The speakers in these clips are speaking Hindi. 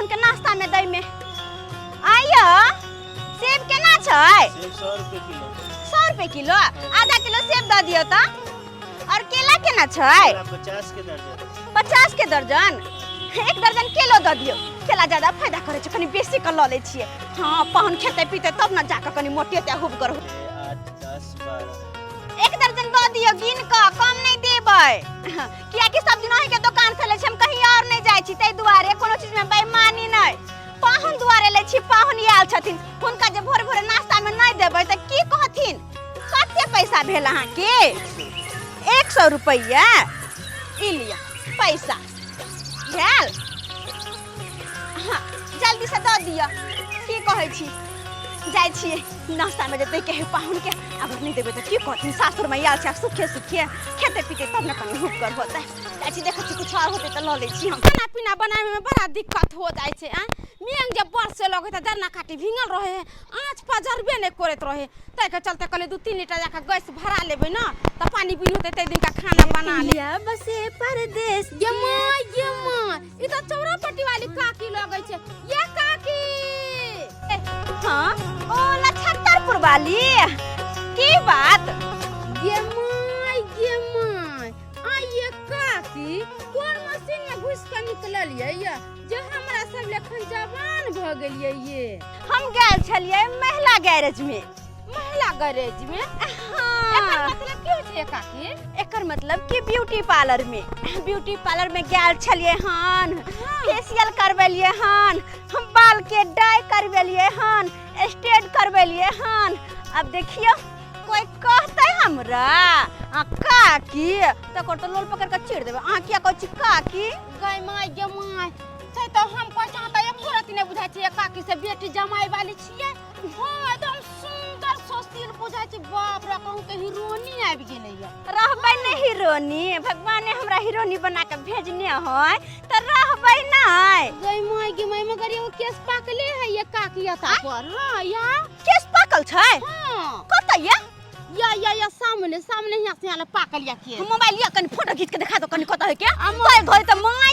पाहुन के नाश्ता में दई में आइयो सेब केना छै? सेब 100 रुपए किलो। 100 रुपए किलो? आधा किलो सेब द दियो त। और केला केना छै? 50 के दर्जन। 50 के दर्जन? 1 दर्जन केलो द दियो। केला ज्यादा फायदा करे छै, कनी बेसी क ल ले छिए। हां पाहुन खेते पीते तब न जाके कनी मोटेते हुब कर। 8 10 12 1 दर्जन द दियो गिन क, कम नहीं देबै। किया कि सब दिन अही के दुकान से ले छी, हम कहीं और नहीं जाय छी, तै दुआरे कोनो चीज में बेईमानी नहीं। पाहुन दुआरे ले छी, पाहुन आयल छथिन, हुनका जे भोर भोर नाश्ता में नहीं देबै त की कहथिन? कते पैसा भेल अहाँ के? 100 रुपया ई लिया पैसा भेल। हाँ जल्दी से द दियो। की कहै छी जाय छी नाश्ता में जते के पाहुन के, अगर नहीं देबै त की कहथिन? सासुर में आयल छै, सुखे सुखे खेते पीते तब न कनी हुक कर होतै। जाय छी देखै छी कुछ और होतै त ल ले छी। हम खाना पीना बनावे में बड़ा दिक्कत हो जाय छै। मेघ जब बरसे लगे त जरना काटी भींगल रहे, आँच पजरबे नहीं करत रहे। तै के चलते कहले 2-3 लीटर जाके गैस भरा लेबै न त पानी पीन होतै, तै दिन का खाना बना ले। या बसे परदेश ये माय ई त चौरापट्टी वाली काकी लगे छै। ये काकी हां ओ लछत्तरपुर वाली की बात? ये माय आ ये काकी कोन मशीन में घुस के निकललिए ये जे हमरा सब लेखन जवान भ गेलिए? ये हम गेल छलिए महिला गैरेज में। महिला गैरेज में? हां एकर मतलब की होय छै काकी? एकर मतलब कि ब्यूटी पार्लर में। ब्यूटी पार्लर में गेल छलिए हन, फेशियल करवेलिए हन, हम बाल के डाई करवेलिए हन, स्ट्रेट करवेलिए हन। अब देखियो कोई कहते हमरा काकी त कोट लोल पकड़ के चीर देबे। आ किया कहै छी काकी? गय माय छै त हम कहै त एक रति नै बुझाय छै काकी से बेटी जमाई वाली छियै। हां एकदम सुंदर सुशील बुझाय छै। बाप रे कहूं के हीरोनी आबि गेलै या। रहबै नै हीरोनी? भगवाने हमरा हीरोनी बना के भेजने है त रहबै नै? गय माय मगर एगो केस पाकले है ये काकी आता पर। हां या केस पाकल छै? हां कत या सामने यहां से आले पाकल या के। मोबाइल या कनी फोटो खींच के दिखा दो कनी कत है के। तोय घर त माय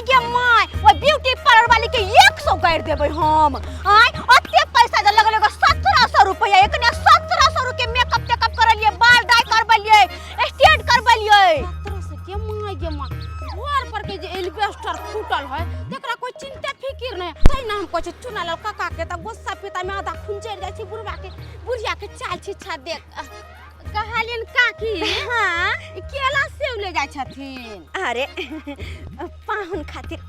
ओय ब्यूटी पार्लर वाली के 100 गाड़ देबै हम। आय ओते पैसा जे लगले 1700 रुपया एकने 1700 रुपया के मेकअप टेकअप करलिए, बाल डाई करबलिए, स्ट्रेट करबलिए। 1700 के माय घर पर के जे एलिवेस्टर फूटल है तकरा कोई चिंता फिकिर नै। तै ना हम कहै छी चुना लाल काका के त गुस्सा पिता में आधा खून चढ़ जाय छै। बुढ़िया के चाल छिछा देख कहलिन काकी हां केला सेब ले जाय छथिन। अरे पाहुन खातिर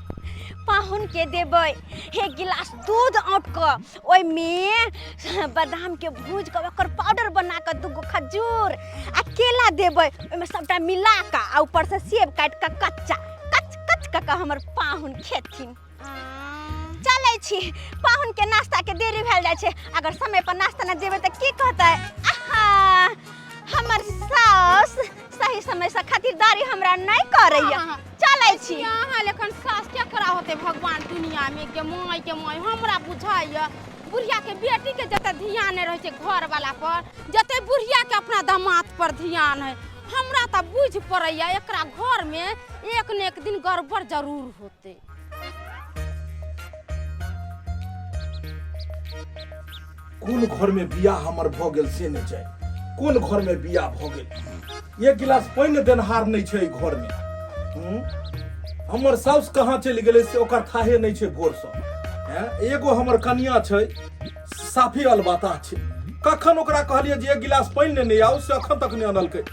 पाहुन के देबै 1 गिलास दूध औट क ओय में बादाम के भूज के ओकर पाउडर बना के 2 खजूर आ केला देबै। ओय में सबटा मिला के आ ऊपर से सेब काट के कच्चा कच के हमर पाहुन खेथिन। चलै छी पाहुन के नाश्ता के देरी भेल जाय छै। अगर समय पर नाश्ता न देबै त की कहतै? आहा हमर सास सही समय से खातिरदारी हमरा नहीं करैया। चलै छी यहां लेकिन सास क्या करा होते भगवान दुनिया में के माय हमरा बुझाइया। बुढ़िया के बेटी के जते ध्यान रहे छै घर वाला पर, जते बुढ़िया के अपना दामाद पर ध्यान है। हमरा त बुझ पड़ैया एकरा घर में एक न एक दिन गड़बड़ जरूर होते। कोन घर में बियाह हमर भ गेल से नै छै। कोन घर में बियाह भ गेल? 1 गिलास पानी देनहार नै छै घर में। हमर साउस कहाँ चलि गेलै से ओकर थाहे नै छै भोर से। एगो हमर कनिया छै साफी अलबाता छै। कखन ओकरा कहलिए जे 1 गिलास पानी लेने आउ से अखन तक नै अनलकै।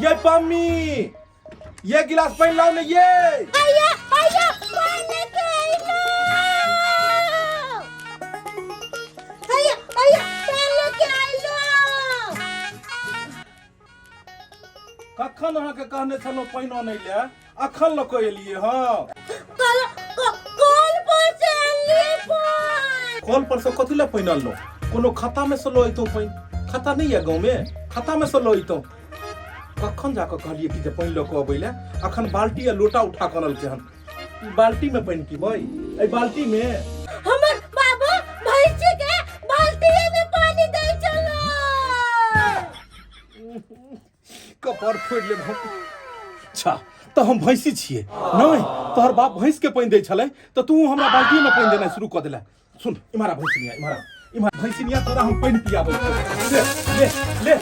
ये पम्मी ये गिलास पानी लाओ ने ये। आया पानी के आइलो। आया पानी के आइलो। कखन अहाँ के कहने छलो पानी आनै ले, अखन ल के एलिए। हां कल पर से कथि ले पानी आनलो? कोनो खाता में से लो अइतो पानी? खाता नहीं है गांव में, खाता में से लो अइतो। कखन जाके कहलिए कि जे पानी ल के अबै ले, अखन बाल्टी आ लोटा उठा के अनलकै हन। ई बाल्टी में पानी पीबै? ए बाल्टी में हमर बाबू भैंसी के बाल्टी में पानी दै चलो। कपार फोड़ ले हम। अच्छा तो हम भैंसी छिए नहीं तोहर बाप भैंस के पानी दै छलै तो तू हमरा बाल्टी में पानी देना शुरू कर देला सुन इमारा भैंसिनिया इमारा भैंसिनिया तोरा हम पानी पियाबै ले ले ले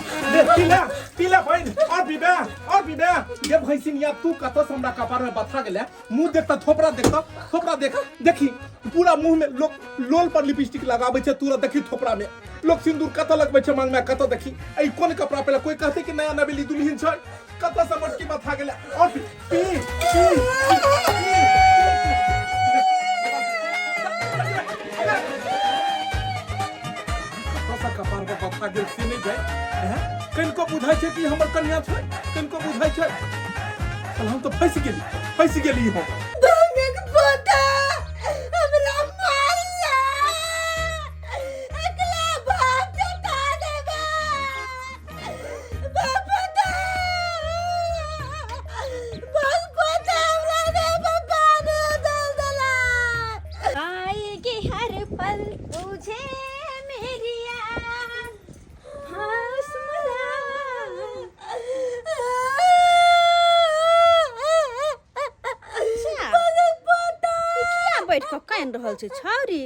ले पीला पानी और पीबे ये भैंसिनिया तू कत से हमरा कपार में बथा गेले मुंह देखता थोपड़ा देख देखी पूरा मुंह में लोल पर लिपस्टिक लगाबै छै तू देखी थोपड़ा में लोग सिंदूर कत लगबै छै मांग में कत देखी ए कोन कपड़ा पहले कोई कहते कि नया नवेली दुल्हन छै कत से मटकी बथा गेले और पी कपार पर बथा गेल से नहीं जाए कनको बुझाई छै कि हमर कन्या छै कनको बुझाई छै हम तो फंस गेली हो बाबूक पोता हमरा मारला अगला बात बता देबा बाबूदा बस पोता हमरा दे बाबा ने दलदला आएगी हर पल तुझे मेरी याद बैठ के कान रहल छै छौरी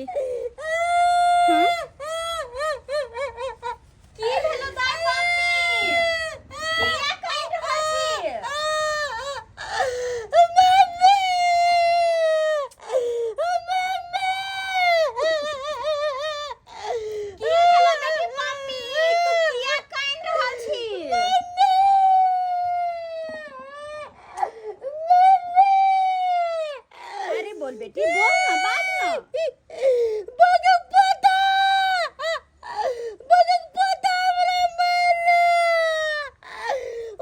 की भेलो दाई मम्मी किया कान रहल छी की भेलो दाई मम्मी तू किया कान रहल छी अरे बोल बेटी बोल ना बात ना बगक पोता हमरा मारना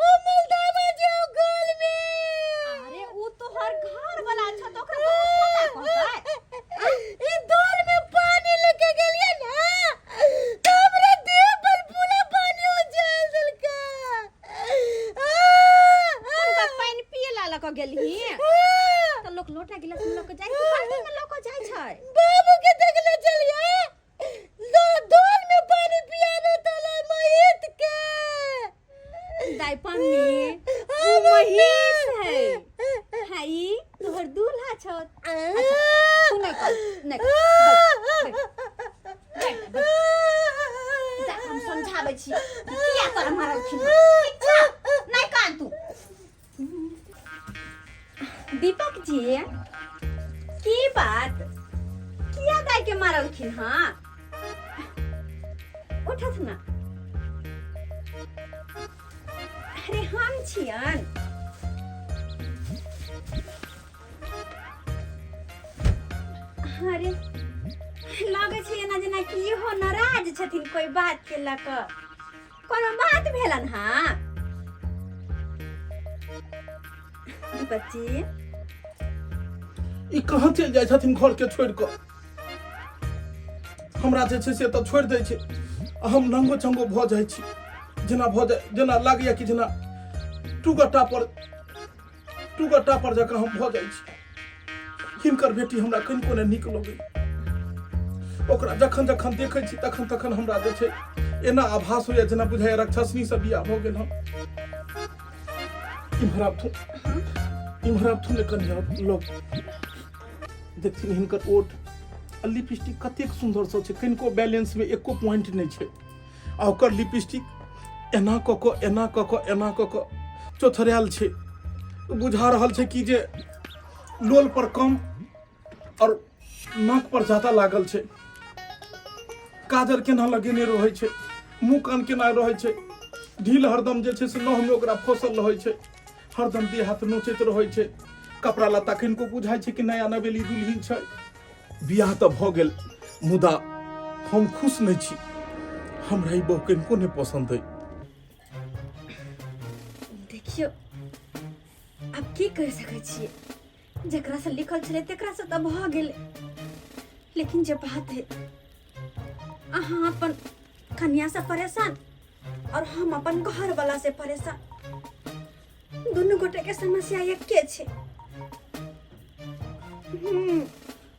ओ मलदावा जो गोल में अरे ऊ तो हर घर वाला छ तो ओकरा बहुत पता कहता ई डोल में पानी लेके गेलिए ना तो हमरा देह पर पूरा पानी उजल देलका उनका पानी पिए ला लक गेली तो लोग लोटा गिलास में लोग जाय छै बाल्टी में लोग जाय छै बाबू के देखले चलिए डोल में पानी पियाबे तले महित के दाई पम्मी वो महित है हाई तोहर दूल्हा छ तू नहीं बैठ हम समझाबै छी किया तोरा मारल छी ठीक छ नहीं कान तू दीपक जी की बात किया दाई के मारलखिन हाँ उठत ना अरे हम छियन अरे लगे छै ना जेना कि हो नाराज छथिन कोई बात के लक कोनो बात भेलन हाँ बच्ची ई कहां चल जाय छथिन घर के छोड़ के हमरा जे छै से त छोड़ दै छै हम नंगो चंगो भ जाय छी जेना लागैया कि जेना टुगटा पर जका हम भ जाय छी हिनकर बेटी हमरा कनिको ने नीक लगै ओकरा जखन देखै छी तखन हमरा जे छै एना आभास होइया जेना बुझाय राक्षसनी से बियाह भ गेल हम इम्हरा थुने कन्या लोग देखथिन हिनकर ओठ लिपस्टिक कतेक सुंदर सँ छै कनिको बैलेंस में एको पॉइंट नहीं छै आ ओकर लिपस्टिक एना क चोथरायल छै बुझा रहल छै कि जे लोल पर कम और नाक पर ज्यादा लागल छै काजर केना लगेने रहै छै मुंह कान केना रहै छै ढील हरदम जे छै से नह में ओकरा फंसल रहै छै हरदम देह हाथ नोचैत रहै छै कपड़ा लत्ता किनको बुझाय छै कि नया नवेली दुल्हन छै बियाह तऽ भ गेल मुदा हम खुश नहीं छी हमरा ई बहु किनको नहीं पसंद है देखियो अब की कर सकै छियै जकरा से लिखल छले तकरा से त भ गेल लेकिन जे बात है अहाँ अपन कन्या से परेशान और हम अपन घर वाला से परेशान दोनों गोटे के समस्या एके छै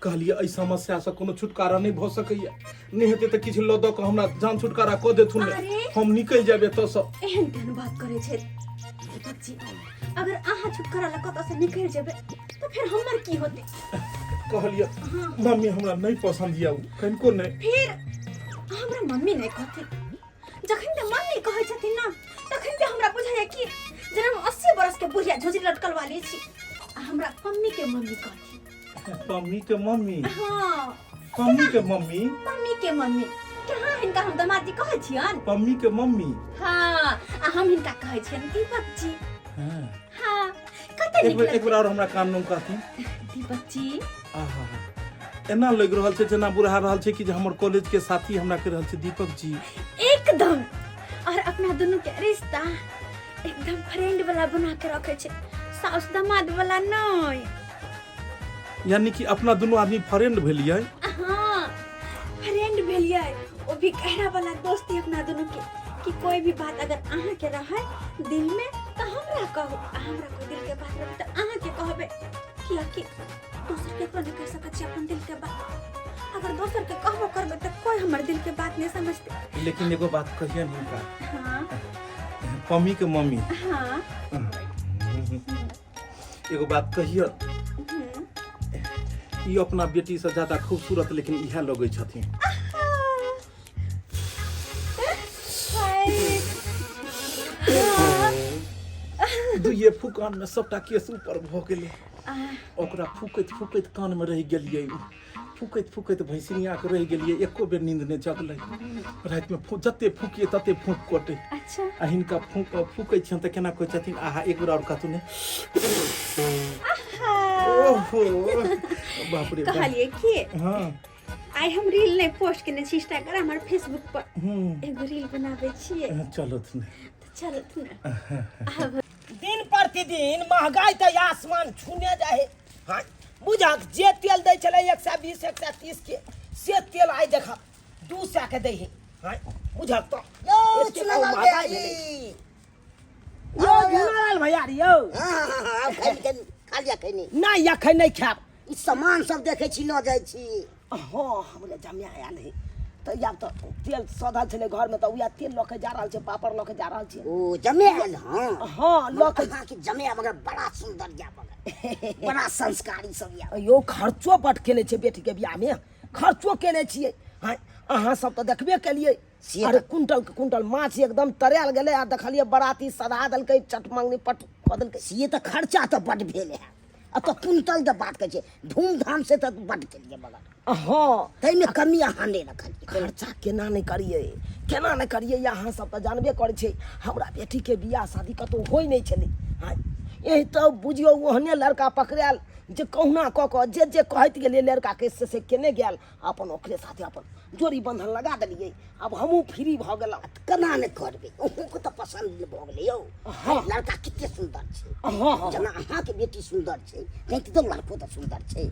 कहलिए एहि समस्या से कोनो छुटकारा नहीं भ सकैया नहीं हेते त किछ ल द के हमरा जान छुटकारा क देथुन हम निकल जाबे त सब एहन केहन बात करे छै दीपक जी अगर अहाँ छुटकारा ला कतौ से निकल जेबे तो फिर हमर की होते कहलिए मम्मी हमरा नहीं पसंद या कनको नहीं फिर हमरा मम्मी नहीं कहती जखन ते मम्मी कहै छथिन ना तखन ते हमरा बुझाय कि जेना हम 80 बरस के बुढ़िया झोझरी लटकल वाली छी हमरा मम्मी के मम्मी कहती मम्मी के मम्मी हां मम्मी के मम्मी मम्मी के मम्मी कहाँ हिनका हम दामाद जी कहै छियन मम्मी के मम्मी हां आ हम हिनका कहै छियन दीपक जी हां हां कते एक बार और हमरा कान नु कहती दीपक जी आहा एना लग रहल छै जेना बुढ़ा रहल छै कि जे हमर कॉलेज के साथी हमरा कह रहल छै दीपक जी एकदम और अपना दोनों के रिश्ता एकदम फ्रेंड वाला बना के रखे छै सास दामाद वाला नहीं यानी कि अपना दोनों आदमी फ्रेंड भेलियै हां फ्रेंड भेलियै ओ भी गहरा वाला दोस्ती अपना दोनों के कि कोई भी बात अगर अहाँ के रहे दिल में तो हमरा कहू हमरा कोई दिल के बात रहे तो अहाँ के कहबे किया कि दूसर के को नहीं कह सकत छी अपन दिल के बात अगर दूसर के कहबो करबे तो कोई हमर दिल के बात नहीं समझते लेकिन एगो बात कहिए हुनका हां मम्मी के मम्मी हां एगो बात कहिए ई अपना बेटी से ज्यादा खूबसूरत लेकिन इहा लगे छथिन दुइये फुकान में सबटा केस ऊपर भ गेलै ओकरा फूकैत फूकैत कान में रह गेलियै फूकैत फूकैत भैंसिनिया के रह गेलियै एको बेर नींद नहीं जगलै रात में जते फूकिए तते फूक कटे अच्छा आ हिनका फूकै छियन त केना कहै छथिन आहा एक बेर और कहतु ने ओहो बाप रे कहलिए कि हां आई हम रील नहीं पोस्ट केने छी इंस्टाग्राम और फेसबुक पर एगो रील बनाबै छियै चलो तुने चलत ना दिन प्रतिदिन महंगाई तो आसमान छूने जाए हाँ बुझा जे तेल दे चले 120 130 के से तेल आई देखा 200 के दे है हाँ बुझा तो यो भैया यो नहीं अखन नहीं खाब सामान सब देखे छी ल जाय छी हाँ हमरे जमिया आयल है तो या तो तेल सधल छले घर में तो उया तेल लके जा रहल छे पापड़ लके जा रहल छे ओ जमेल हां हाँ लके कहा कि जमे मगर बड़ा सुंदर जा मगर बड़ा संस्कारी सब या यो खर्चो बट केने छे बेटी के बियाह में खर्चो केने छिए हां अहाँ सब तो देखबे केलिए अरे कुंटल माछ एकदम तरेल गेले आ देखलिए बराती सदा दलके चटमंगनी पट बदल के ये तो खर्चा तो बड़ भेल है अब तो कुंटल के बात कहे धूमधाम से तो बड़ केलिए मगर हाँ तै में कमी अहाँ नहीं रखलिए खर्चा केना नहीं करिए यहाँ सब तो जानबे करे छे हमरा बेटी के बियाह शादी कतो होई नहीं छले हां यही तो बुझियो ओहने लड़का पकड़ाल जे कहुना क जे कहत गेले लड़का के से केने गेल अपन ओकरे साथे अपन जोड़ी बंधन लगा देलिए अब हमहू फ्री भ गेल केना नहीं करबे ओहू को तो पसंद भ गेले यो हाँ लड़का कितने सुंदर छे हाँ जना अहाँ के बेटी सुंदर छे कहीं तो लड़को तो सुंदर छे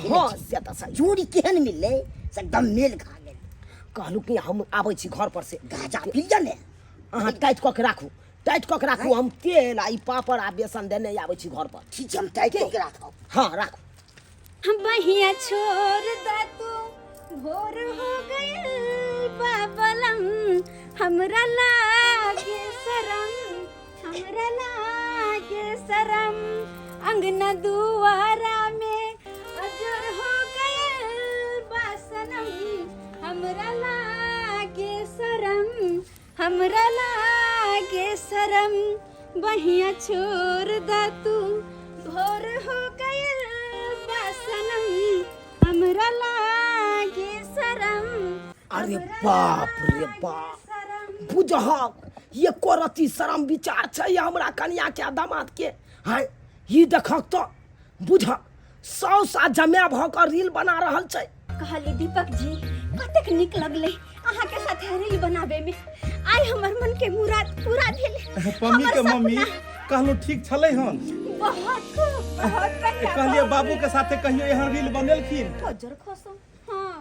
हाँ से त सही जोड़ी केहन मिलले से एकदम मेल खा गेल कहलू कि हम आबै छी घर पर से गाजा पिलिया ने अहाँ टाइट क के राखू हम तेल आ पापड़ आ बेसन देने आबै छी घर पर ठीक हम टाइट करके राखो हाँ राखू हम बहिया छोड़ दा तू भोर हो गइल बाबलम हमरा लागे शरम अंगना दुआरा में अजर हो गइल बासनम हमरा लागे शरम बहिया छोड़ दा तू भोर हो गइल बासनम हमरा लागे शरम अरे बाप रे बाप बुझहा ये कोरती शरम विचार छै हमरा कन्या के दामाद के हां ई देखक तो बुझा सौस आ जमे भ के रील बना रहल छै कहली दीपक जी कतेक निक लगले अहाँ के साथ रील बनाबे में आई हमर मन के मुराद पूरा भेल मम्मी के मम्मी कहलो ठीक छलै हन बहुत बढ़िया कहलिए बाबू के साथे कहियो यहाँ रील बनेलखिन खजर खसम हां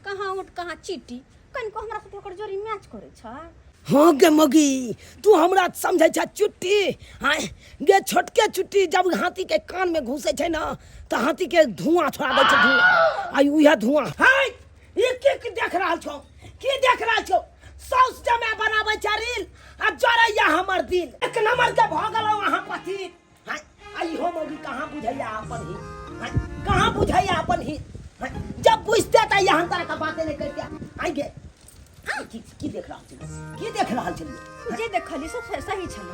कहाँ उठ कहाँ चीटी कनको हमरा साथे ओकर जोड़ी मैच करे छ हाँ गे मगी तू हमरा समझे छ चुट्टी हां गे छोटके चुट्टी जब हाथी के कान में घुसे छै ना तो हाथी के धुआं छोड़ा दे छै धुआं आई उहे धुआं हाय एक देख रहल छौ की देख रहल छौ सौस जमे बनाबै छ रील आ जरैया हमर दिल एक नंबर के भ गेलौ अहाँ खातिर हां आई हो मौगी कहां बुझैया अपन ही हां कहां बुझैया अपन ही हां जब बुझते त यहां तरह का बातें नहीं करते आई गे की देख रहा छली की देख रहा छली जे देखली सब सही छले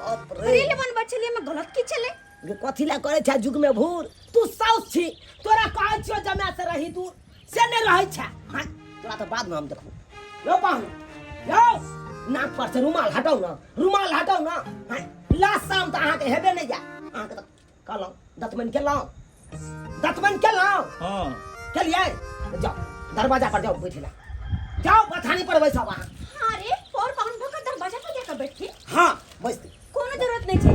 बाप रे रील बनबा छलिए में गलत की छले गे कथी ला करे छ जुग में भूर तू साउस छी तोरा कहै छियो जमा से रही दूर से नहीं रहै छ हां तोरा तो बाद में हम देखबो लो पाहु लो नाक पर से रुमाल हटाओ ना हां लास्ट शाम त अहाँ के हेबे नहीं जा अहाँ के कहलौ दतमन के लाओ हाँ के लिए जाओ दरवाजा पर जाओ बैठला जाओ बथानी पर बैठो वहां अरे और पाहुन भोकर दरवाजा पर जाकर बैठी हां बैठ कोनो जरूरत नहीं छै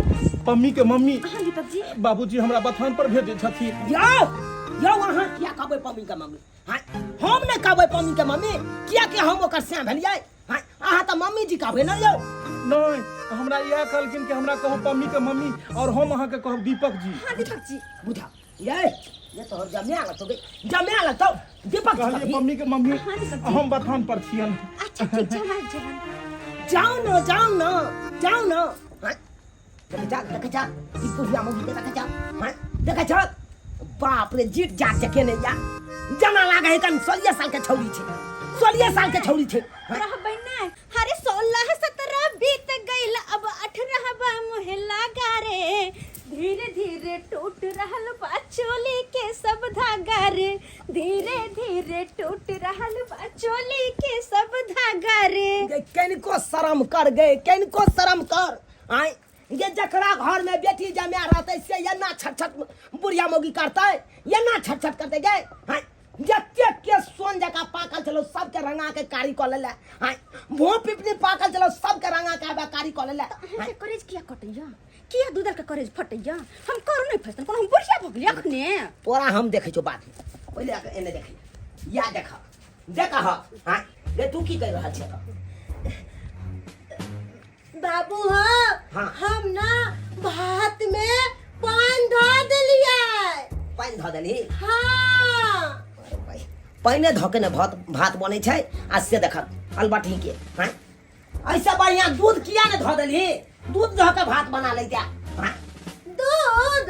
पम्मी के मम्मी हां दीपक जी बाबूजी हमरा बथान पर भेजे छथिन जाओ वहां किया कहबै पम्मी के मम्मी हां हम नहीं कहबै पम्मी के मम्मी किया कि हम ओकर से भेलियै हां अहाँ त मम्मी जी कहबै न यौ नहीं हमरा यह कहलखिन कि हमरा कहो पम्मी के मम्मी और हम अहाँ के कहब दीपक जी हां दीपक जी बुझा ये तो जमिया लगतो दीपक कहलिए पम्मी के मम्मी हम बथान पर छियन अच्छा ठीक छै हमार जवान जाओ न हां देख जा ई पुरिया मौगी देख जा बाप रे जीत जात के ने या जना लागे है कन 16 साल के छौरी छे रहबै नै अरे 16 17 बीत गइल अब 18 बा मोहल्ला गारे धीरे धीरे टूट रहल बा चोली के सब धागा रे धीरे धीरे टूट रहल बा चोली के सब धागा रे कनिको शर्म कर आय ये जकरा घर में बेटी जमा रहते से ये ना छट बुढ़िया मौगी करते ये ना छट करते गए हां जत्ते के सोन जका पाकल चलो सब के रंगा के कारी क लेले हां भो पिपनी पाकल चलो सब के रंगा के कारी क लेले हां करेज किया कटैया किया दूधर के करेज फटैया हम करू नहीं फसन कोन हम बुढ़िया भ गेली अखने तोरा हम देखे छो बात पहले एने देखे या देखा हां रे तू की कर रहल छ बाबू हाँ हम ना भात में पान धो देली हाँ पहिने धके ने भात बनै छै आ से देखत अलबटी के हां ऐसा बढ़िया दूध किया ने धो देली दूध धके भात बना ले जा हां दूध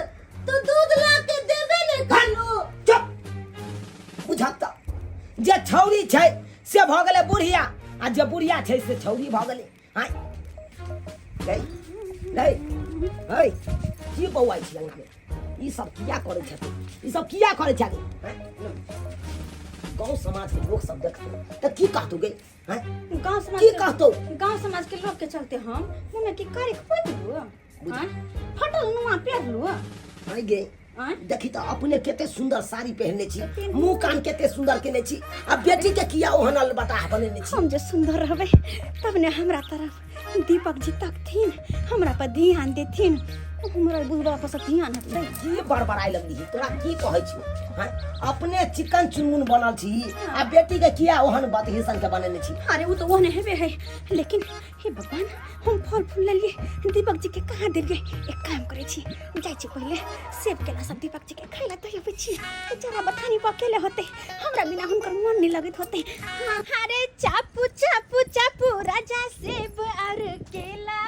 तो दूध ला के देबे ने खालू चुप बुझत जे छौरी छै से भ गेलै बुढ़िया आ जे बुढ़िया छै से छौरी भ गेलै हां नहीं की बौआई छी अंग में ई सब किया करे छथि गांव समाज के लोग सब देखते त की कहतु गे हैं गांव समाज की कहतौ गांव समाज के लोग के चलते हम मुंह में की करे खोदलु हां फटल नुआ पेरलु आई गे देखी तो अपने केते सुंदर साड़ी पहनने छी मुंह कान केते सुंदर केने छी आ बेटी के किया ओहनल बता बनेने छी हम जे सुंदर रहबे तब ने हमरा तरफ दीपक जी तकथिन हमरा पर ध्यान देथिन हमरा बुढ़वा पर सब ध्यान हटले की बड़बड़ाई लगली तोरा की कहै छी हां अपने चिकन चुनमुन बनल छी आ बेटी के किया ओहन बतहिसन के बनेने छी अरे वो तो ओहने हेबे है लेकिन हे भगवान हम फल फूल लेलिए दीपक जी के कहाँ देलिए एक काम करे छी जाय छी पहले सेब केला सब दीपक जी के खाइला तो लेबे छी जरा बथानी पर अकेले होते हमरा बिना हुनकर मन नहीं लगत होते अरे चापू चापू चापू राजा सेब और केला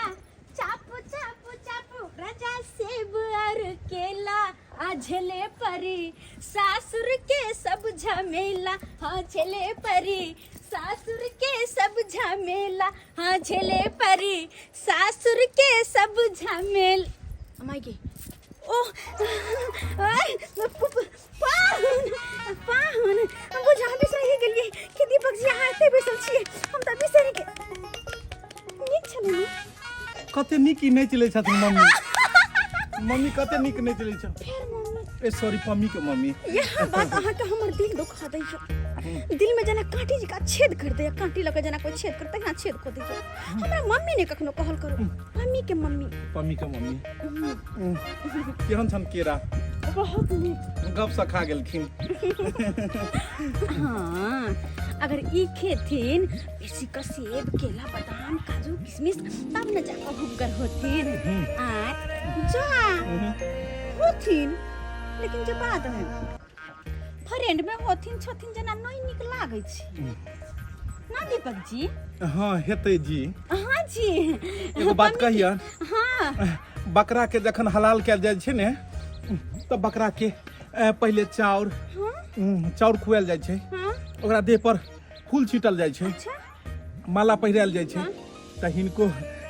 चापू चापू चापू राजा सेब और केला आ झेले परी सासुर के सब झमेला हाँ झेले परी सासुर के सब झमेला हाँ झेले परी सासुर के सब झमेल अमाई के ओ पाहुन बुझा बिसरि गेलिए कि दीपक जी आते बैसल छिए हम त बिसरि के नीक छले कते नीक नहीं चले छथिन मम्मी कते नीक नहीं चले छ ए सॉरी पम्मी के मम्मी यह बात अहाँ के हमर दिल दुखा दै छ दिल में जना कांटी का छेद कर दे कांटी लगे जना कोई छेद करते ना छेद कर दे हमरा मम्मी ने कखनो कहल करो पम्मी के मम्मी केहन छन केरा बहुत नीक गप सा खा गेलखिन हाँ अगर ई खेथिन बेसी का सेब केला बादाम काजू किशमिश तब न जाकर भुग्गर होथिन जा होथिन लेकिन जे बात है फ्रेंड में होथिन छथिन जना नहीं निक लागै छी ना दीपक जी हाँ हेतै जी हाँ जी एगो बात कहिया हाँ बकरा के जखन हलाल कयल जाइ छै ने तऽ बकरा के पहिले चाउर खुआल जाइ छै, ओकरा देह पर फूल छीटल जाइ छै, माला पहिरायल जाइ छै, तऽ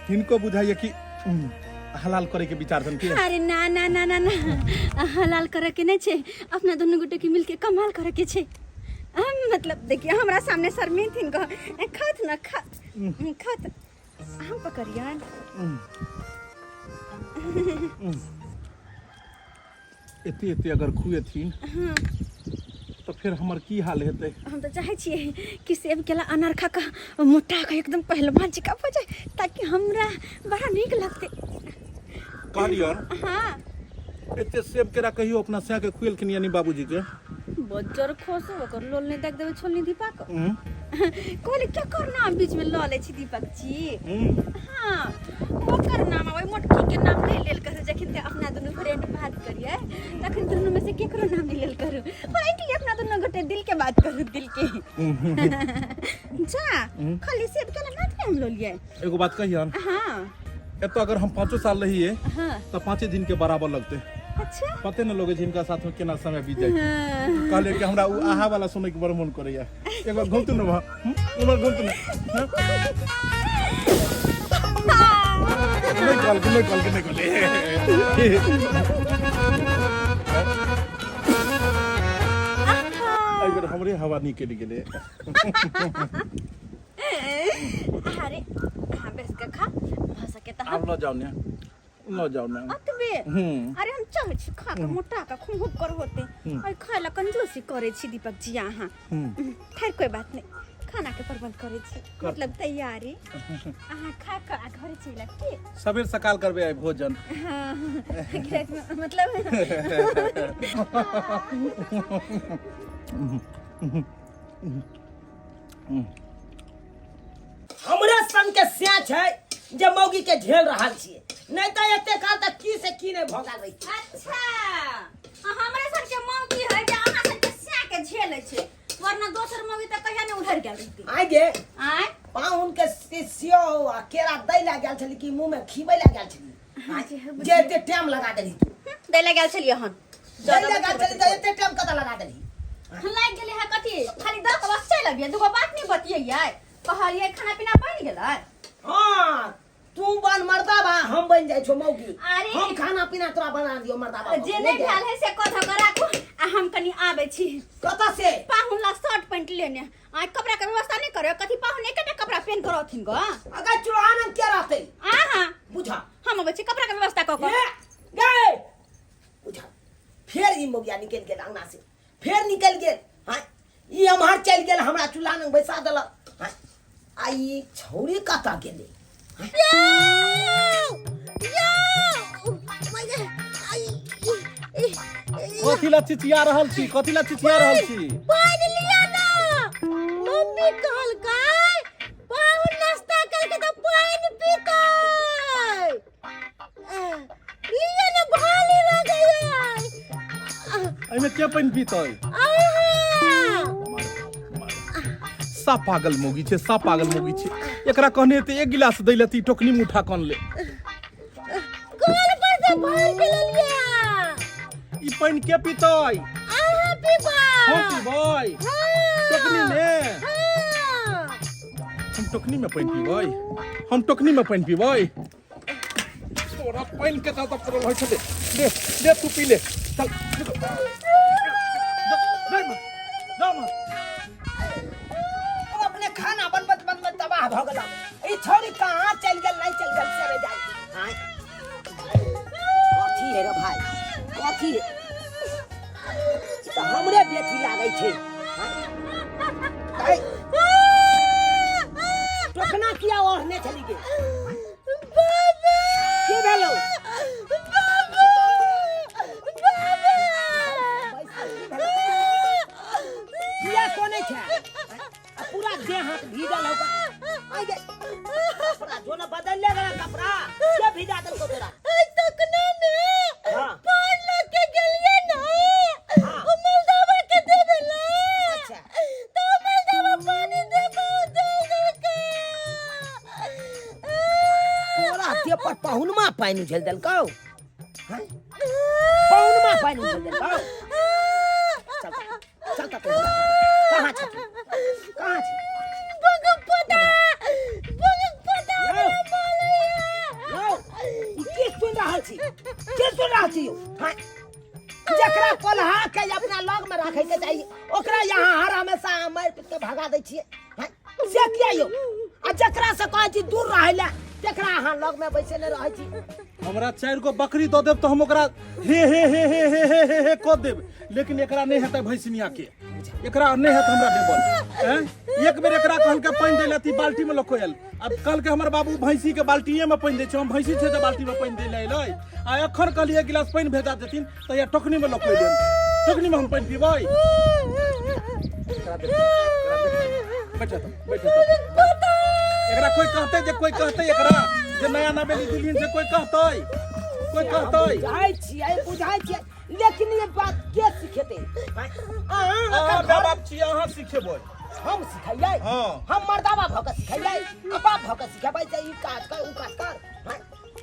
हिनको बुझाइए कि हलाल करे के विचार छन के। अरे ना ना ना ना ना, हलाल करे के नहीं छे, अपना दोनों गोटे के मिलके कमाल करे के छे। मतलब देखिए हमरा सामने शर्मिन थिन को खत ना खत हम पकड़ियन। एते अगर खुएथिन तो फिर हमर की हाल हेतै। हम तो चाहे छिए कि सेब केला अनरखा का मोटा का एकदम पहलवान चिका हो जाए, ताकि हमरा बड़ा नीक लगते। कहलियन हाँ एते सेब केरा कहियो अपना से के खुएलखिन यानी बाबूजी के बच्चर खोसो ओकर लोल नहीं देख देबे छोलनी दीपक कहले क्या करना हम बीच में ल ले छी दीपक जी। हां ओकर नाम ओइ मोटकी के नाम ले लेल कर, जखन ते अपना दुनु फ्रेंड बात करिए तखन दुनु में से केकरो नाम लेल करू, पॉइंट अपना दुनु गोटे दिल के बात करू, दिल के। जा खाली सेब केला ना हम लो लिए। एगो बात कहियन, हां एतो अगर हम 5 साल रहिए हां तो 5 दिन के बराबर लगते। अच्छा पते न लोगे जिनका साथ में केना समय बीत जाए। कहले कि हमरा उ आहा वाला सुने के बड़ मन करैया, एक बार घुमतु न उमर घुमतु न नहीं कल अगर हमरे हवा निकल गेले। अरे हां बेस का खा भाषा के त आप न जाओ ना अतबे। अरे हम चाहे छी खा के मोटा का खूब कर होते और खाए ला कंजूसी करे छी दीपक जी यहाँ। खैर कोई बात नहीं, खाना के प्रबंध करे छी, मतलब तैयारी अहाँ खा के घर चला के सबेर सकाल करबे आइ भोजन। हां मतलब हमरे संग के स्या छै जे मौगी के झेल रहल छिए, नहीं तो एते काल तक की से की नहीं भोगल रही। अच्छा हमरे सन के मौगी है जे अहाँ सन के स्या के झेले छै, वरना दोसर मौगी त कहिया ने उधर गेल रहती। आइ गे आय पाहुन के सियो आ केरा दै ला गेल छली कि मुंह में खीबै ला गेल छली, जे एते टाइम लगा देली तू दै ला गेल छलिए हन दै ला गेल छली त एते टाइम कत लगा देली। लाग गेले है कथी खाली दस बस चल गया, दुगो बात नहीं बतियै कहलिए खाना पीना बन गेलै। हां तू बन मर्दा बा, हम बन जाय छो मौगी, अरे हम खाना पीना तोरा बना दियो मर्दा बा। जे नहीं भेल है से कथा कराकू आ हम कनी आबै छी। कत से पाहुन ला शर्ट पैंट लेने आ कपड़ा के व्यवस्था नहीं करे, कथी पाहुन एकेटा कपड़ा पहन कर रहथिन गो। अगर चुरान के रहते हां बुझा हम आबै छी कपड़ा के व्यवस्था क के। गे बुझा फेर ई मौगिया निकल गेल अंगना से, फेर निकल गेल। हां ई हमर चल गेल, हमरा चूल्हा में बैसा देलक। हां आई छौरी कता गेले कथी ला चिचिया रहल छी, कथी ला चिचिया रहल छी। पानी लिया ना मम्मी कहल काय पाहुन नाश्ता करके तो पानी पीतै लिया ना भाली लगे एमे के पानी पीतै। सा पागल मोगी छे, सा पागल मोगी छे, एकरा कहने ते एक गिलास दै लेती टोकनी में उठा कन ले। कल पर से भर के ले लिया ई पानी के पीतै। आहा पीबा हम पीबै टोकनी में, हम टोकनी में पानी पीबै, हम टोकनी में पानी पीबै। छोरा पानी के साथ पड़ल होय छे, दे तू पी ले चल। अपने खाना बनबत बनबत तबाह भ गेल। ई छौरी कहां चल गेल नहीं चल गेल से जाई। हां कथी है रे भाई, कथी है तो हमरे बेटी लागै छै। हां टोकना किया ओढ़ने चली गई। बाबा की भेलो किया कोने छै पूरा देह हाथ भीजल होगा। आगे कपड़ा जो ना बदल ले गया कपड़ा क्या भिजा दल को तेरा। टोकना में हां पान लग के गेल पाहुनमा पानी उझल देल कौ पाहुनमा पानी उझल देल कौ चल चल तू कहाँ छ कहाँ छ के सुन रहा छी हां जकरा कोल्हा के अपना लग में रखे के चाहिए ओकरा यहाँ हर हमेशा मार पीट के भगा दै छियै से किया यो आ जकरा से कहै छी दूर रहै ले तकरा अहाँ लग में बैसे ने रहै छी हमरा 4 गो बकरी दऽ देब तो हम ओकरा हे हे हे हे हे हे हे हे कऽ देब लेकिन एकरा नहीं हेतै भैंसनिया के एकरा नहीं हेत हमरा देबल हैं एक बेर एकरा कहल के पानी देले ती बाल्टी में लकोयल अब कल के हमर बाबू भैंसी के बाल्टीए में पानी दै छै हम भैंसी छै जे बाल्टी में पानी दै ले एलै आ एखन कहली एक गिलास पानी भेजा देथिन त या टोकनी में लकोय देब टोकनी में हम पानी पीबै बैठ एकरा कोई कहते एकरा जे नया नवेली दुल्हन से कोई कहते बुझाई छियै लेकिन ये बात के सिखेते हां बाप छी अहाँ सिखेबै हम सिखाइए हम मर्दावा भ के सिखाइए बाप भ के सिखेबै जे ई काज कर उ काज कर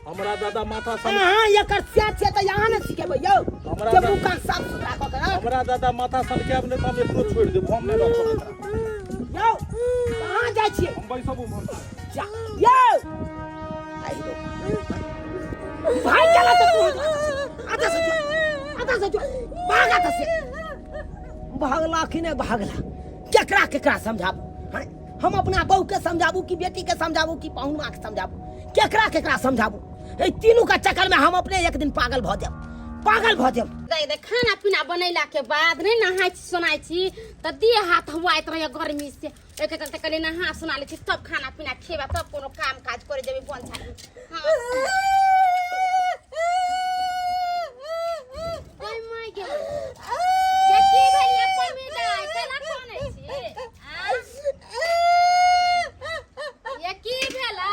हमरा दादा माथा सन हां एकर सेट छै त यहाँ ने सिखेबै यौ जब उ काज साफ सुथरा क के हमरा दादा माथा सन के अब ने हम एकरो छोड़ देब हम नहीं रखब एकरा यौ कहां जाइ छियै हम बैसबू हम जा यौ आई रो भाई चला तो आता से भागा त से भागला कि नहीं भागला केकरा केकरा समझाबू हम अपना बहू के समझाबू कि बेटी के समझाबू कि पहुनवा के समझाबू केकरा केकरा समझाबू ए तीनों का चक्कर में हम अपने एक दिन पागल भ जाब दे खाना पीना बनैला के बाद नहीं नहाई छी सोनाई छी त देह हाथ हुआइत रहे गर्मी से एक एक करते कले नहा सुना ले छी तब खाना पीना खेबा तब कोनो काम काज करे जेबे बन छाती ओय माय गे ये की भेल अपन में दाई केना कोने छी ये की भेला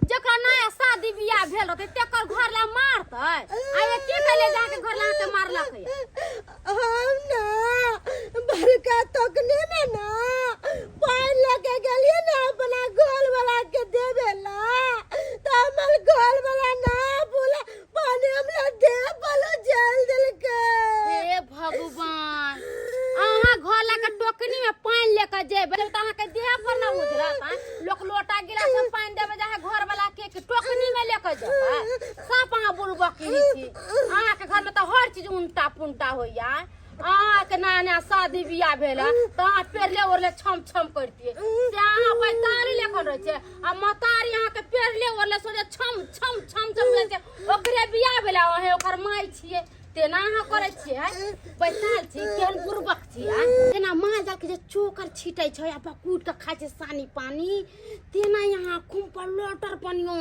जकरा नया शादी बियाह भेल रहते तेकर घर ला मारते आ ये की कले जाके घर ला के मारलक हम ना बड़का तकने में ना पानी लगे गेलिए ना अपना गोल वाला के देवे ला त हमर गोल वाला ना बोला पानी हमरा दे बोलो जल दिल के हे भगवान आहा घर ला के टोकनी में पानी लेके जेबे त आहा के देह पर ना उजरत लोक लोटा गिलास में पानी देबे जाके घर वाला के टोकनी में लेके जाबा सब आहा बुलबा की छी आहा के घर में त हर चीज उल्टा पुंटा होइया आहा के नया नया शादी बियाह भेला त आहा पेरले ओरले छम छम करतिए से आहा पैताली लेखन रह छे आ मतारी आहा के पेरले ओरले सोजे छम छम छम छम ले छे ओकरे बियाह भेला ओहे ओकर माई छिए तेना अहाँ करे छिए बैठाल छी केहन बुरबक छी तेना माल जाल के जे चोकर छिटै छै आ बकूट के खाइ छै सानी पानी तेना यहाँ खुम्पर लोटर बनियो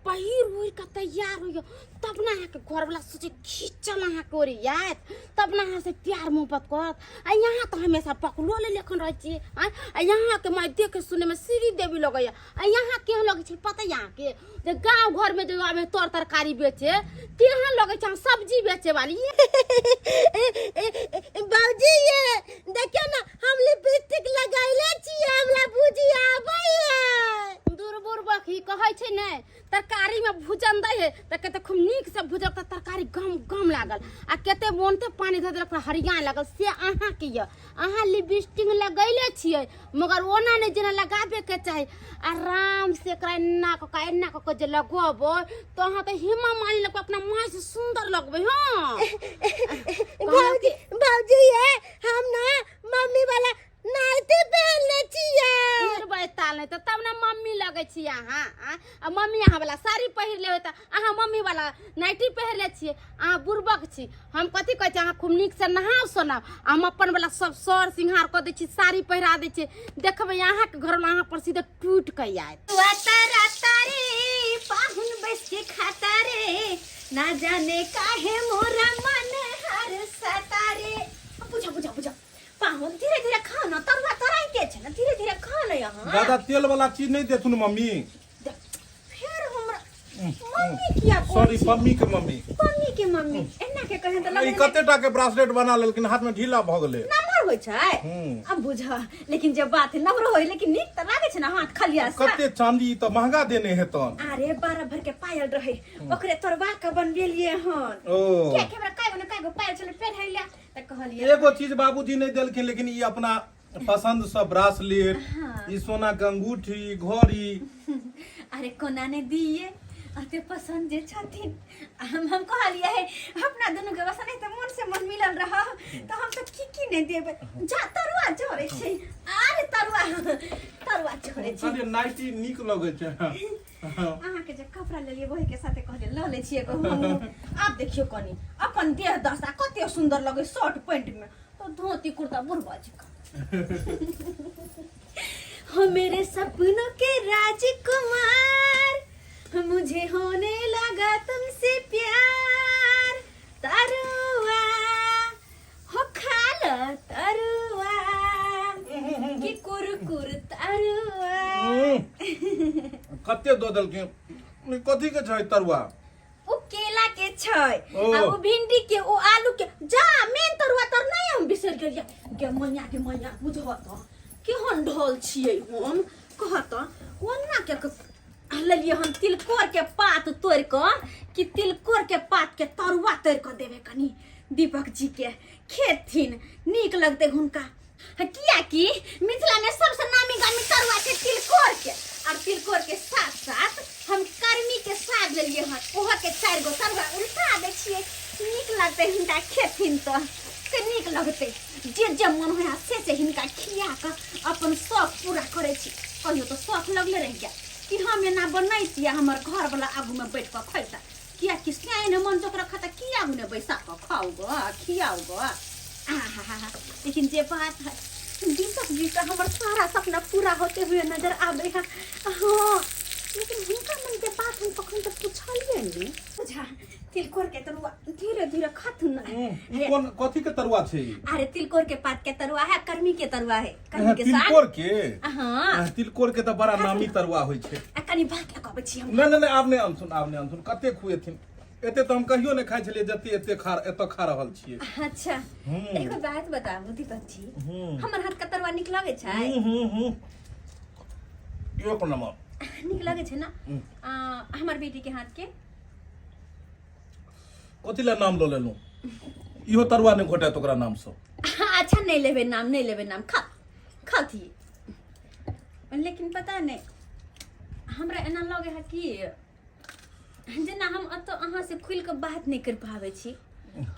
पहिर ओढ़ के तैयार होइयो तब ना अहाँ के घर वाला सोचे खींचल अहाँ के ओरियात तब ना अहाँ से प्यार मोहब्बत करत आ यहाँ तो हमेशा पकलो ले लेखन रह छी आ यहाँ के माय देखे सुने में श्री देवी लगैया आ यहाँ केहन लगे छै पता यहाँ के जे गांव घर में जो आवे तोर तरकारी बेचे तेहन लगे छै सब्जी बेचे वाली बाबूजी ये देखियो ना हम लिपस्टिक लगाइले छी हमरा बुझी आबै दूर बुर बखी कहै छै ने तरकारी में भुजन दै है त कते खूब नीक से भुजल त तरकारी गम गम लागल आ कते मोनते पानी ध देलक हरिया लागल से अहाँ के य अहाँ लिपस्टिक लगैले छियै मगर ओना ने जेना लगाबे के चाही आराम से एकरा एना क जे लगबो तो अहाँ त हिम्मा मानी लग अपना माय से सुंदर लगबे हां बाबूजी ये हम ना मम्मी वाला नाइटी पहनले छियै ताल नहीं तो तब ना मम्मी लगे छी अहाँ आ मम्मी अहाँ वाला साड़ी पहिर ले त अहाँ मम्मी वाला नाइटी पहिर ले छी अहाँ बुरबक छी हम कथि कहै छी अहाँ खूब नीक से नहाओ सोनाओ हम अपन वाला सब सर सिंगार क दै छी साड़ी पहिरा दै छी देखबै अहाँ के घर में अहाँ पर सीधे टूट के आयत वातारा तारे पाहुन बस के खाता रे ना जाने काहे मोरा मन हर सतारे बुझा पाहुन धीरे धीरे खाना तरुआ तराई के छै ना धीरे धीरे खाना यहाँ ज्यादा तेल वाला चीज नहीं देथुन मम्मी फिर हमरा मम्मी किया सॉरी मम्मी के मम्मी मम्मी एना के कहे त ई कते टा के ब्रासलेट बना लेलकिन हाथ में ढीला भ गेलै नमहर होइ छै अब बुझ लेकिन जब बात नवरो होय लेकिन नीक त लागे छै ना हाथ खलिया से कते चांदी त महंगा देने हेतन। अरे 12 भर के पायल रहे ओकरे तोरबा के बनबेलिए हन ओ के हमरा कागो पायल चले पहनैला त कहलिए एगो चीज बाबूजी नहीं देलखिन लेकिन ई अपना पसंद से ब्रासलेट ई सोना के अंगूठी घड़ी अरे कोना ने दिए अते पसंद जे छथिन हम कहलिए है अपना दोनों के वसा नहीं त मन से मन मिलल रह त हम त की नहीं देबे जा तरुआ जोरे छै अरे तरुआ जोरे छै अरे नाइटी नीक लगे छै। अहाँ के जे कपड़ा लेलिए वही के साथे कहले ल ले छिए अब देखियो कनी अपन देह दशा कते सुंदर लगे शर्ट पैंट में तो धोती कुर्ता बुरबा हो मेरे सपनों के राजकुमार मुझे होने लगा तुमसे प्यार तरुआ हो खाला तरुआ कि कुरकुर तरुआ कते दो देलखिन कथी के छै तरुआ ओ केला के छै ओ। आ ओ भिंडी के ओ आलू के जा मेन तरुआ तर नहीं हम बिसर गेलिए के मैया बुझत केहन ढोल छियै हम कहत ओन्ना के लेलिए हम तिलकोर के पात तोड़ क कि तिलकोर के पात के तरुआ तोड़ क देवे कनी दीपक जी के खेथिन नीक लगते हुनका किया कि मिथिला में सबसे नामी गामी तरुआ छै तिलकोर के और तिलकोर के साथ साथ हम कर्मी के साग लेलिए हन ओह के 4 गो तरुआ उल्टा दै छियै नीक लगते हिनका खेथिन तो के नीक लगते जे मन होया से हिनका खिया क अपन शौक पूरा करे छी कहियो तो शौक लगले रह गया कि हम एना बनैतिया हमर घर वाला आगू में बैठ क खैता किया कि सियान मन जोकरा खाता किया आगू में बैसा क खाओ गो खियाओ गो आहा लेकिन जे बात है दीपक जी का हमर सारा सपना पूरा होते हुए नजर आवे है हां लेकिन हुनका मन के बात हम कखन तक पूछलिए नहीं बुझा तिलकोर के तरुआ धीरे धीरे खाथुन ना कौन कथी के तरुआ छै अरे तिलकोर के पात के तरुआ है कर्मी के तरुआ है कर्मी के साग तिलकोर के हां तिलकोर के त बड़ा नामी तरुआ होय छै कनी बात के कहबै छी हम नहीं आपने अनसुन कते खुएथिन एते तो हम कहियो नहीं खाइ छलिए जते एते खा रहल छिए। अच्छा एगो बात बताबू दीपक जी हमर हाथ के तरुआ निक लागे छै एक नंबर निक लागे छै ना हमर बेटी के हाथ के कथी ला नाम लो लेलू इहो तरुआ नहीं घोटा तोकरा नाम से अच्छा नहीं लेबे नाम खा थी लेकिन पता नहीं हमरा एना लगे है कि जेना हम अत अहाँ से खुल के बात नहीं कर पावे छी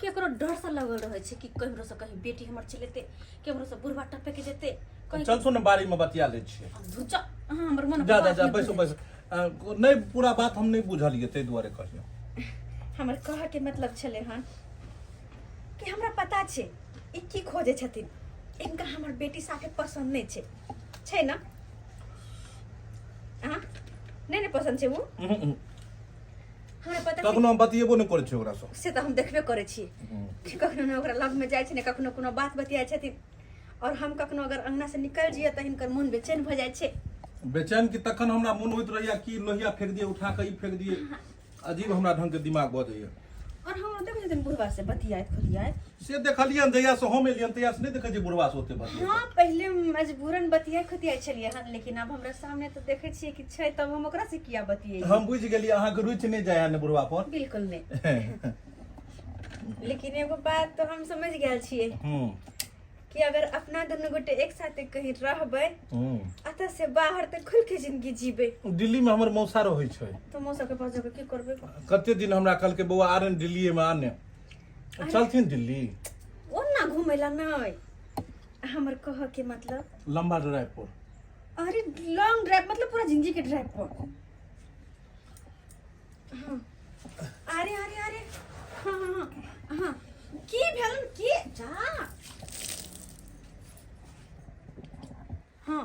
केकरो डर से लगल रहे छै कि कहिरो से कहीं बेटी हमर चलेते केकरो से बुढ़वा टपे के जेते चल सुन बारी में बतिया ले छिए धुचा हमर मन जा बैसो नहीं पूरा बात हम नहीं बुझलिए तै दुआरे कहियो हमर कह के मतलब छले हन कि हमरा पता छै ई की खोजे छथिन इनका हमर बेटी साथे पसंद नहीं छै ना हां नहीं पसंद छै वो हमरा पता कखनो हम बतिएबो नहीं करे छै ओकरा से तो हम देखबे करे छी कि कखनो न ओकरा लग में जाय छै ने कखनो कोनो बात बतियाय छथिन और हम कखनो अगर अंगना से निकल जिए त हिनकर मन बेचैन भ जाय छै बेचैन की तखन हमरा मन होइत रहैया कि लोहिया फेंक दिए उठा के ई फेंक दिए अजीब हमरा ढंग के दिमाग बजैया और हम देखे छथिन बुढ़वा से बतियाय खोलियाय से देखलियन जहिया से हम एलियन तहिया से नहीं देखे छै बुढ़वा से होते बतिया हाँ पहले मजबूरन बतियाय खोतियाय छलिए हन लेकिन अब हमरा सामने तो देखे छिए कि छै तब हम ओकरा से किया बतियाय हम बुझ गेलिए अहाँ के रुचि नहीं जाय ने बुढ़वा पर बिल्कुल नहीं लेकिन एगो बात तो हम समझ गेल छिए कि अगर अपना दोनों गोटे एक साथे कहीं रहबै अत से बाहर त खुल के जिंदगी जीबे दिल्ली में हमर मौसा रहै छै तो मौसा के पास जाके की करबे कते दिन हमरा कल के बौआ आरन दिल्ली में आने चलथिन दिल्ली ओना घुमेला नहीं हमर कह के मतलब लंबा ड्राइव पर अरे लॉन्ग ड्राइव मतलब पूरा जिंदगी के ड्राइव पर हाँ अरे अरे अरे हाँ की भेलन की जा हाँ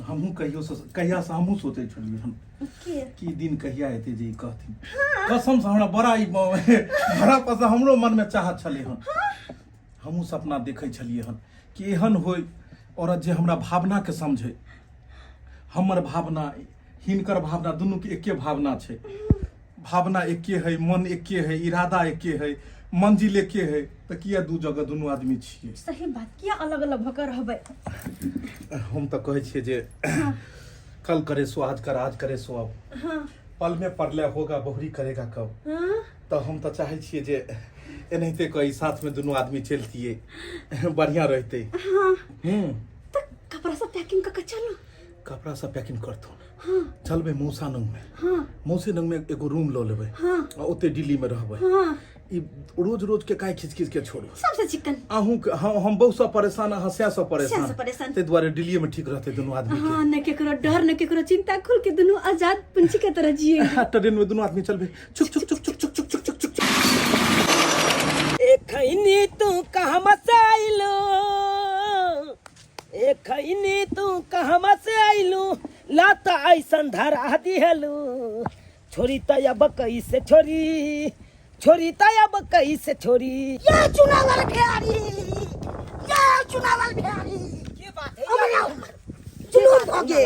हमहू कहिया से हमहू सोचे छलिए हम की दिन कहिया हेते जे कहथिन कसम से हमरा बड़ा ई बड़ा पसा हमरो मन में चाहत छले हन हमहू सपना देखे छलिए हन कि एहन होय औरत जे हमरा भावना के समझे हमर भावना हिनकर भावना दुनू के एके भावना छै भावना एके है, मन एके है, इरादा एके है, मंजिल एके है, तो किया दू जगह दुनू आदमी छियै? सही बात, किया अलग अलग भकर रहबै? हम तो कहै छियै जे कल करे सो आज कर, आज करे सो अब। हाँ पल में पड़ले होगा बहुरी करेगा कब। हाँ तो हम तो चाहे छियै जे एनाहिते कोई साथ में दुनू आदमी चलतिए, बढ़िया रहते। हाँ तो कपड़ा सब पैकिंग करके चलो। कपड़ा सब पैकिंग करतो। हाँ चलबे मौसा नंग में। हाँ मौसी नंग में एगो रूम लो लेबै। हाँ आ ओते दिल्ली में रहबै। हाँ ई रोज रोज के काहे खींच खींच के छोड़ो। सबसे चिकन। आहू हम बहुत सा परेशान, हंसिया सब हंसिया से परेशान। परेशान। ते द्वारे दिल्ली में ठीक रहते दोनों आदमी के। हाँ न केकरो डर न केकरो चिंता, खुल के दोनों आजाद पंछी के तरह जिए। ट्रेन में दोनों आदमी चलबे, चुक चुक चुक चुक चुक चुक चुक चुक चुक। ए खैनी तू कहाँ मसाइलो, ए खैनी तू कहाँ मसाइलो, लाता ऐसन धरा दिहलू, छोरी तयब कैसे छोरी, छोरी तयब कैसे छोरी। ये चुनावल बिहारी, ये चुनावल बिहारी। की बात है? जुलूम भोगे,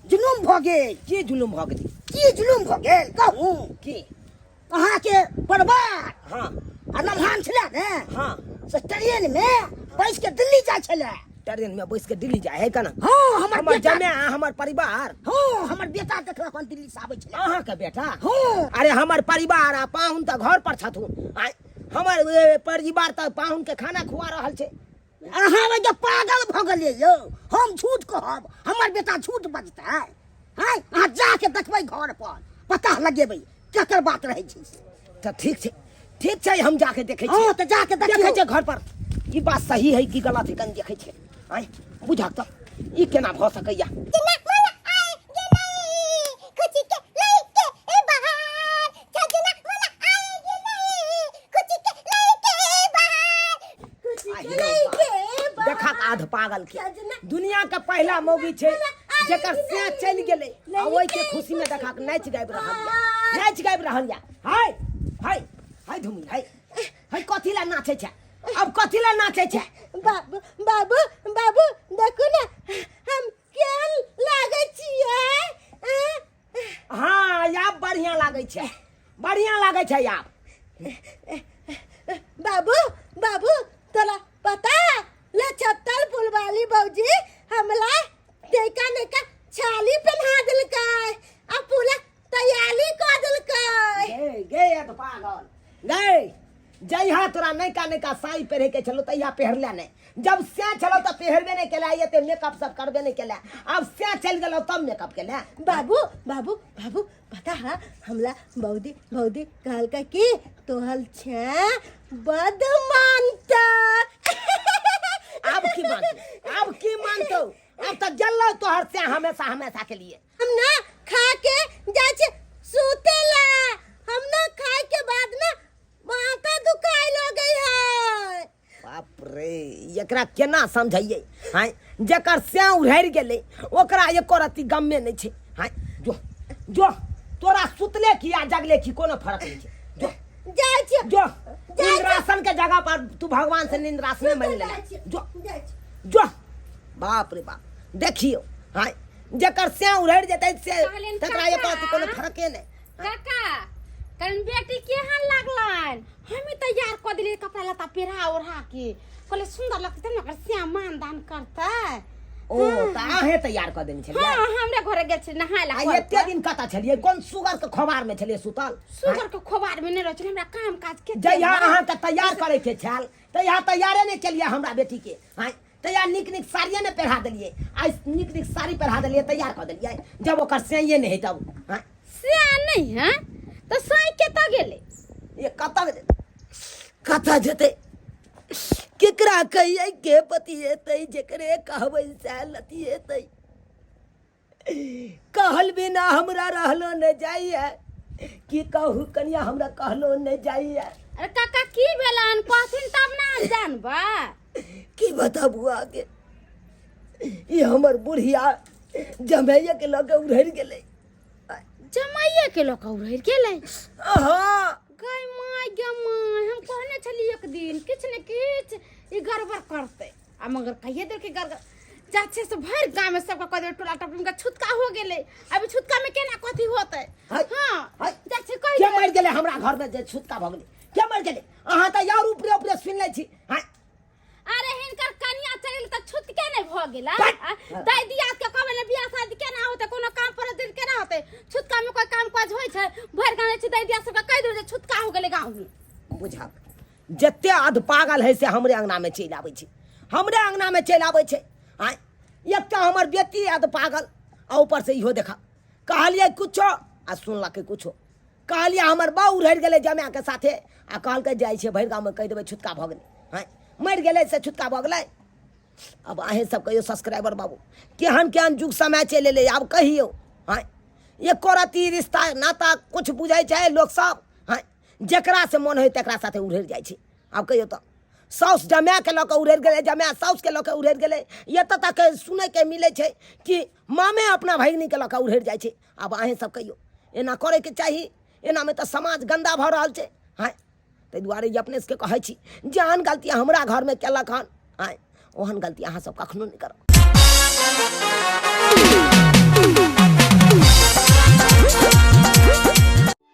जुलूम भोगे, की जुलूम भऽ गेली? की जुलूम भोगे कहूँ की? अहाँ के परिवार हाँ आ नमहान छलै ने, हाँ से ट्रेन में बैस के दिल्ली जाइ छलै। ट्रेन में बैस के दिल्ली जाए है कना? हाँ हमर हमर बेटा, जमे हमर परिवार। हाँ हमर बेटा देखलक हन दिल्ली से आबै छलै। अहाँ के बेटा? हाँ अरे हमर परिवार आ पाहुन त घर पर छथुन। आइ हमर परिवार त पाहुन के खाना खुआ रहल छै। अहाँ में जे पागल भऽ गेलियै यौ, हम झूठ कहब, हमर बेटा झूठ बजतै? हैं अहाँ जाके देखबै घर पर, पता लगेबै केकर बात रहै छै। त ठीक छै हम जाके देखै छी। हाँ तो जाके देखै देखियौ। छै घर पर ई बात सही है कि गलत है, कन देखै छै। आइ बुझा त ई केना भऽ सकैया? देखा आध पागल के दुनिया के पहला मौगी छै जेकर से चलि गेलै आ ओइ के खुशी में देखा के नाच गाबि रहल या, नाच गाबि रहल या। हाय हाय हाय धुमी हाय हाय कथी ला नाचै छै? अब कथी ला नाचै छै? बाबू बाबू बाबू देखो ना, हम केहन लागै छियै? हाँ याब बढ़िया लागै छै, बढ़िया लागै छै याब। बाबू बाबू तोरा पता लछत्तर फुलवाली भौजी हमला देखा नेका छाली पहना दिलकै आ पूरा तैयारी कर दिलकै। गे गे अत पागल गे, जइहा तोरा नैका नैका साड़ी पहरे के छलो तैया पहरले नहीं। जब से चलो तो पहरबे नहीं केला, ये ते मेकअप सब करबे नहीं केला। अब से चल गेलो तब मेकअप केला। बाबू बाबू बाबू पता है हमला बौदी बौदी कहलकै कि तोहल छे बदमानता। अब की मानतो, अब की मानतो? अब तक जल्लो तोहर से हमेशा हमेशा के लिए। हम ना खा के जाय छे सुतेला, हम ना खाए के बाद ना माथा दुखाय लगई है। बाप रे, एकरा केना समझाइए? हाय जेकर से उड़ि गेले ओकरा एको रति गमे नहीं छे। हाय जो जो तोरा सुतले की या जगले की कोनो फर्क नहीं छे। जो जाय छे जो निंद्रासन के जगह पर तू भगवान से निंद्रासन मान ले। जो जाय छे। जो बाप रे बाप, देखियो हाय जेकर से उड़ि जेतै से तकरा एको रति कोनो फर्के नहीं। काका कन बेटी केहन लागलन? हमें तैयार क दिले कपड़ा लता पेरा ओढ़ा के, कहले सुंदर लगते न, श्याम मान दान करते। ओ त आहे तैयार क देने छलिए। हां हमरे घरे गेल छी नहाय ला। आ एते दिन कता छलिए? कोन सुगर के खोबार में छलिए सुतल? सुगर के खोबार में नहीं रह हमरा काम काज के। जइहा अहाँ के तैयार करे के छल तइहा तैयारे नहीं केलिए हमरा बेटी के। हां तैयार निक निक साड़िए ने पहिरा देलिए, आज निक निक साड़ी पहिरा देलिए, तैयार क देलिए। जब ओकर सेये नहीं है तब हां से नहीं है तो साई के त गेले। ये कता जते केकरा कहिए के पतिएतै, जेकरे कहबै से लतिएतै। कहल बिना हमरा रहलो न जाइए, की कहू कनिया हमरा कहलो न जाइए। अरे काका की भेलन कहथिन तब ना जानबा। की बताबू आगे? ये हमर बुढ़िया जमैया के लगे उड़ि गेलै। जमाइए के लोग उड़ि गेलै। हाँ गई माय गे माय, हम कहने छली एक दिन किछ न किछ ई गड़बड़ करते, आ मगर कहिए देर के गड़बड़ चाचे से भर गांव में सबका कदे टोला टपन का छुतका हो गेले अभी छुतका में केना कथी होतै हाय, हां हाय। चाचे के कहि मर गेले हमरा घर में जे छुतका भ गेले के मर गेले अहाँ त यार ऊपरे ऊपरे सुन लै छी हाय अरे हिनकर कनिया चलिल त छुतके नै भ गेला बट- दाई दियाद के कहबे ने बियाह शादी केना होतै कोनो काम पर दिन केना होतै छुतका में कोई काम काज होय छै भर गांव छै दाई दियाद सबका कहि दो जे छुतका हो गेले गांव में बुझा जते अध पागल है से हमरे अंगना में चलि आबै छै हमरे अंगना में चलि आबै छै हाय एक तो हमर बेटी अध पागल आ ऊपर से इहो देखा कहलिए कुछो आ सुनलकै कुछो कहलिए हमर बाऊ रहि गेलै जमाए के साथे आ कहलकै जाइ छै भरि गाँव में कहि देबै छुतका भऽ गेलै हाय मरि गेलै से छुतका भऽ गेलै अब अहें सब कहियो सब्सक्राइबर बाबू केहन केहन युग समय चलि एलै आब कहियो हाय एको रत्ती रिश्ता नाता कुछ बुझै छै लोग सब हाय जेकरा से मन होइ तकरा साथे उड़ि जाइ छै आब कहियो तो साउस जमाए के लऽ कऽ उड़ि गेलै जमाए साउस के लऽ कऽ उड़ि गेलै एतऽ तक सुनै के मिलै छै कि मामे अपना भगिनी के लऽ कऽ उड़ि जाइ छै आब अहें सब कहियो एना करे के चाही एना में तो समाज गंदा भऽ रहल छै हाय ताहि दुआरे अपने से कहै छी जेहन गलती हमरा घर में केलक हन हाय ओहन गलती अहाँ सब कखनो नहीं करब